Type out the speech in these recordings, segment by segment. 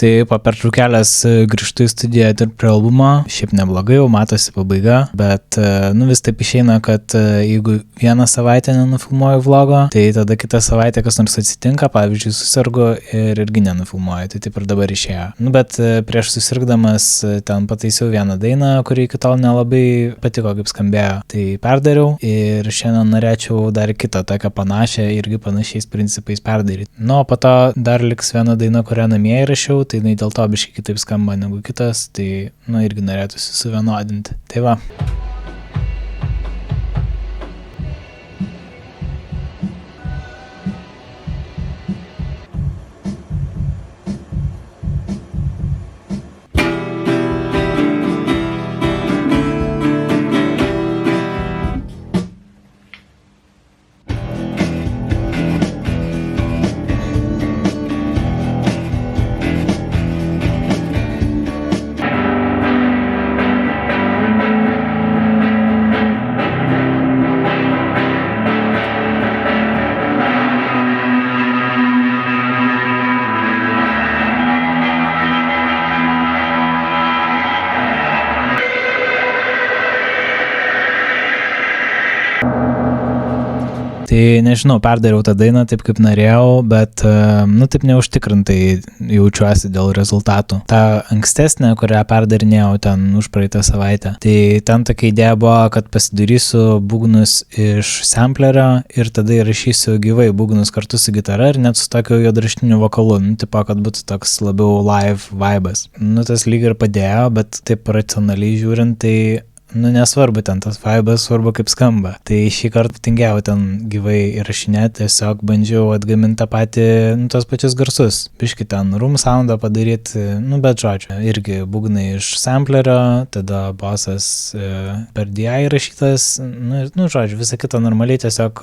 Tai po pertraukėlės grįžtu į studiją dirbti prie albumo, šiaip neblogai, jau matosi pabaiga, bet vis taip išeina, kad jeigu vieną savaitę nenufilmuoju vlogo, tai tada kitą savaitę kas nors atsitinka, pavyzdžiui, susirgu ir irgi nenufilmuoju, tai taip ir dabar išėjo. Bet prieš susirgdamas ten pataisiau vieną dainą, kuri iki tol nelabai patiko, kaip skambėjo, tai perdariau ir šiandien norėčiau dar kitą tokią panašią, irgi panašiais principais perdaryti. O po to dar liks viena daina, kurią namie įrašiau, tai jinai dėl to biškai kitaip skamba negu kitas, tai irgi norėtųsi suvienodinti. Tai va. Tai nežinau, perdariau tą dainą taip, kaip norėjau, bet, taip neužtikrintai jaučiuosi dėl rezultatų. Ta ankstesnė, kurią perdarinėjau ten už praeitą savaitę, tai ten tokia idėja buvo, kad pasidarysiu būgnus iš samplerio ir tada įrašysiu gyvai būgnus kartu su gitara ir net su tokiu juodraštiniu vokalu, tipo, kad būtų toks labiau live vibas. Tas lyg ir padėjo, bet taip racionaliai žiūrint, tai nesvarbu ten tas vibas, svarbu kaip skamba. Tai šį kartą tingėjau ten gyvai įrašinėti, tiesiog bandžiau atgaminti tą patį, tos pačius garsus. Biški ten room soundą padaryti, bet žodžiu, irgi būgnai iš samplerio, tada bosas per DI įrašytas, žodžiu, visą kitą normaliai tiesiog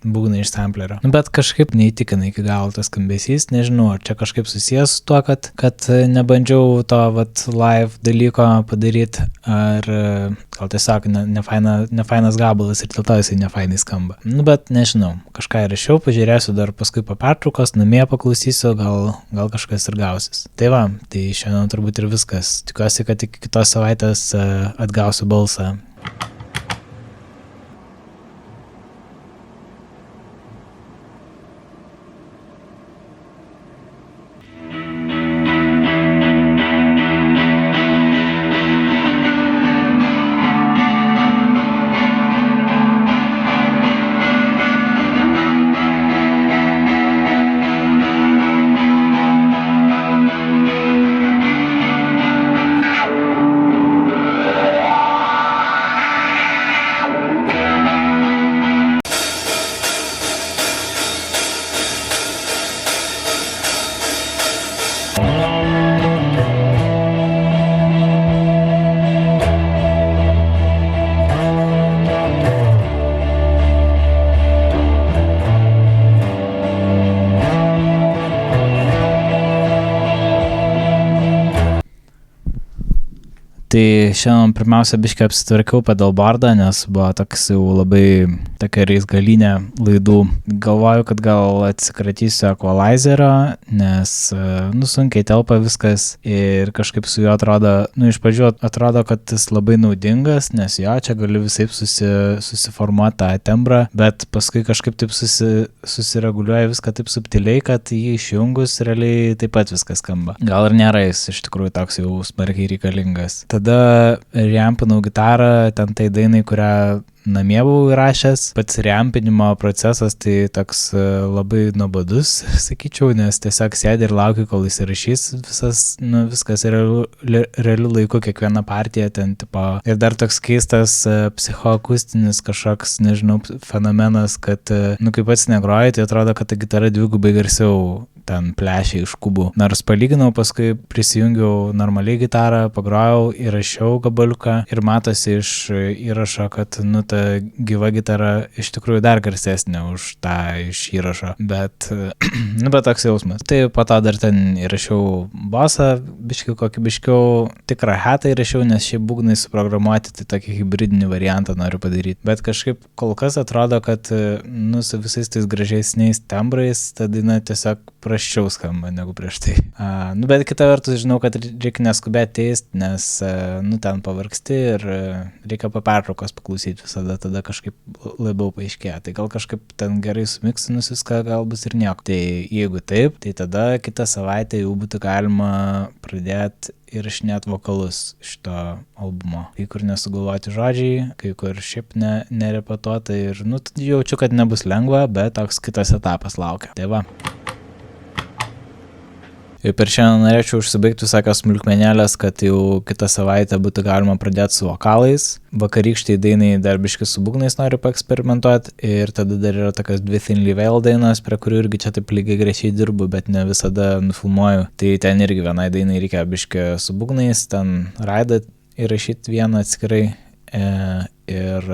būgnai iš samplerio. Bet kažkaip neįtikina iki galo tas skambesys, nežinau, ar čia kažkaip susijęs su tuo, kad nebandžiau to live dalyko padaryti, ar gal tiesiog nefainas gabalas ir dėl to jisai nefainai skamba. Bet nežinau, kažką įrašiau, pažiūrėsiu dar paskui po pertraukos, namie paklausysiu, gal kažkas ir gausis. Tai va, tai šiandien turbūt ir viskas. Tikiuosi, kad iki kitos savaitės atgausiu balsą. Tai šiandien pirmiausia biškai apsitvarkiau pedalboardą, nes buvo toks jau labai tokia reizgalinė laidų. Galvoju, kad gal atsikratysiu equalizerio, nes sunkiai telpa viskas ir kažkaip su juo atrodo, iš pradžių atrodo, kad jis labai naudingas, nes jo, čia galiu visaip susiformuoti tą tembrą, bet paskui kažkaip taip susireguliuoja viską taip subtiliai, kad jį išjungus realiai taip pat viskas skamba. Gal ir nėra jis iš tikrųjų toks jau smarkiai reikalingas. Tada reampinau gitarą ten tai dainai, kurią namie buvau įrašęs. Pats reampinimo procesas tai toks labai nuobodus, sakyčiau, nes tiesiog sėdi ir laukiu, kol jis įrašys viskas realiu laiku, kiekviena partija ten tipo. Ir dar toks keistas psichoakustinis kažkoks, nežinau, fenomenas, kad, kai pats negroji, tai atrodo, kad ta gitara dvigubai garsiau ten plešia iš kubų. Nors palyginau, paskui prisijungiau normaliai gitarą, pagrojau, įrašiau gabaliuką ir matosi iš įrašo, kad ta gyva gitara iš tikrųjų dar garsesnė už tą iš įrašo. Bet toks jausmas. Tai po to dar ten įrašiau basą, biškiau kokybiškiau, tikrą hatą įrašiau, nes šiaip būgnai suprogramuoti, tai tokį hybridinį variantą noriu padaryti. Bet kažkaip kol kas atrodo, kad su visais tais gražiaisniais tembrais ta daina tiesiog prasčiau skamba negu prieš tai. Bet kita vertus žinau, kad reikia neskubėti teist, nes, ten pavargsti ir reikia po pertraukos paklausyti visada, tada kažkaip labiau paaiškėja. Tai gal kažkaip ten gerai sumiksinus viską, gal bus ir nieko. Tai jeigu taip, tai tada kitą savaitę jau būtų galima pradėti įrašinėti vokalus šito albumo. Kai kur nesugalvoti žodžiai, kai kur šiaip nerepetuota ir, jaučiu, kad nebus lengva, bet toks kitas etapas laukia. Tai va. Ir per šiandien norėčiau užsibaigti visokios smulkmenėlės, kad jau kitą savaitę būtų galima pradėti su vokalais. Vakarykštėj dainai dar biškį su būgnais noriu paeksperimentuoti ir tada dar yra tokios 2 Thinly Veil dainos, prie kurių irgi čia taip lygiai grečiai dirbu, bet ne visada nufilmuoju. Tai ten irgi vienai dainai reikia biškį su būgnais, ten raidą įrašyti vieną atskirai ir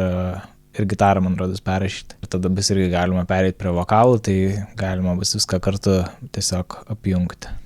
gitarą, man rodos, perrašyti. Ir tada bus irgi galima pereiti prie vokalų, tai galima bus viską kartu tiesiog apjungti.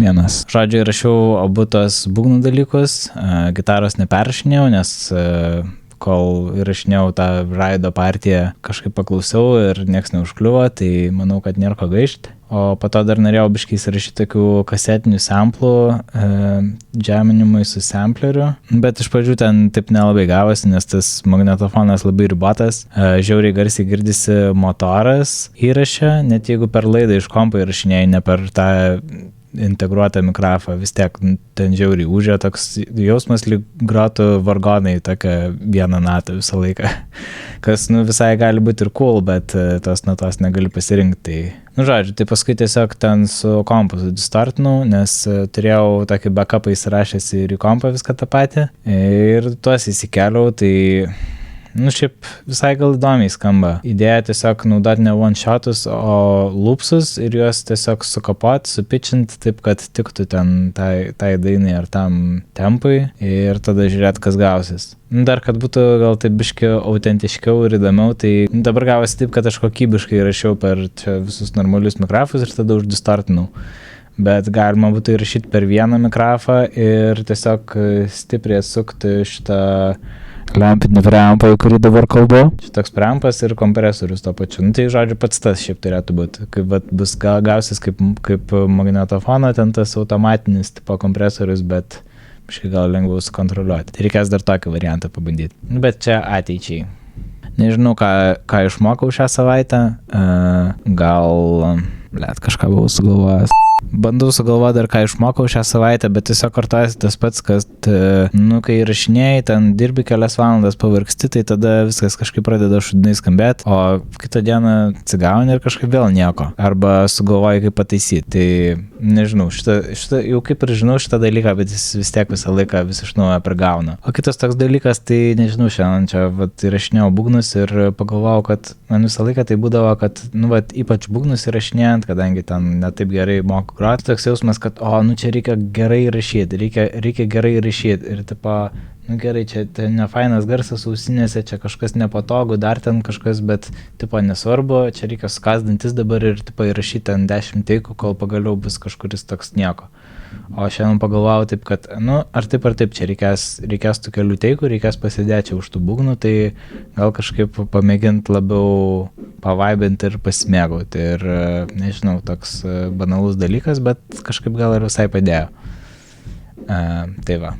vienas. Žodžiu, rašiau abu tos būgnų dalykus, gitaros neperrašinėjau, nes kol įrašinėjau tą raido partiją, kažkaip paklausiau ir nieks neužkliuvo, tai manau, kad nėra ko gaišti. O po to dar norėjau biškai įsirašyti tokių kasetinių samplų džeminimui su sampleriu, bet iš pradžių ten taip nelabai gavosi, nes tas magnetofonas labai ribotas, žiauriai garsiai girdisi motoras įraše, net jeigu per laidą iš kompo įrašinėjai, ne per tą integruotą mikrofą, vis tiek ten žiauriai užė, toks jausmas lyg grotų vargonai tokią vieną natą visą laiką, kas visai gali būti ir cool, bet tos natos negali pasirinkti. Tai, žodžiu, tai paskui tiesiog ten su kompu distortinau, nes turėjau tokį backupą įsirašęs ir į kompą viską tą patį ir tuos įsikeliau, tai šiaip visai gal įdomiai skamba. Idėja tiesiog naudoti ne one-shotus, o loopsus ir juos tiesiog sukapot, supitchint taip, kad tiktų ten tai dainai ar tam tempui ir tada žiūrėt, kas gausis. Dar kad būtų gal taip biški autentiškiau ir įdomiau, tai dabar gavosi taip, kad aš kokybiškai rašiau per čia visus normalius mikrofus ir tada uždistortinau. Bet galima būtų įrašyti per vieną mikrofą ir tiesiog stipriai atsukti šitą lempinį preampą, į kurį dabar kalbu. Šitoks preampas ir kompresorius to pačiu. Tai žodžiu pats tas šiaip turėtų būti. Kaip bus gausis kaip magnetofono, ten tas automatinis tipo kompresorius, bet kažkaip gal lengviau sukontroliuoti. Tai reikės dar tokį variantą pabandyti. Bet čia ateičiai. Nežinau, ką išmokau šią savaitę. Gal kažką buvau sugalvojęs. Bandau sugalvoti dar, ką išmokau šią savaitę, bet tiesiog kartuojasi tas pats, kad, kai įrašinėjai, ten dirbi kelias valandas, pavargsti, tai tada viskas kažkaip pradeda šudinai skambėti, o kitą dieną atsigauni ir kažkaip vėl nieko. Arba sugalvoji, kaip pataisyti. Tai nežinau, šitą jau kaip ir žinau šitą dalyką, bet jis vis tiek visą laiką vis iš naujo prigauna. O kitas toks dalykas, tai nežinau, šiandien čia įrašinėjau būgnus ir pagalvojau, kad man visą laiką tai būdavo, kad, ypač būgnus įrašinėjant, kadangi ten netaip gerai moku groti, toks jausmas, kad, čia reikia gerai rašyti, reikia gerai rašyti ir, nu gerai, čia nefainas garsas ausinėse, čia kažkas nepatogu, dar ten kažkas, bet, tipo, nesvarbu, čia reikia skasdantis dabar ir, tipo, įrašyti ten 10 teikų, kol pagaliau bus kažkuris toks nieko. O šiandien pagalvojau taip, kad, nu, ar taip, čia reikės tų kelių teikų, reikės pasidėti už tų būgnų, tai gal kažkaip pamėginti labiau pavaibinti ir pasimėgauti. Ir, nežinau, toks banalus dalykas, bet kažkaip gal ir visai padėjo. Tai va.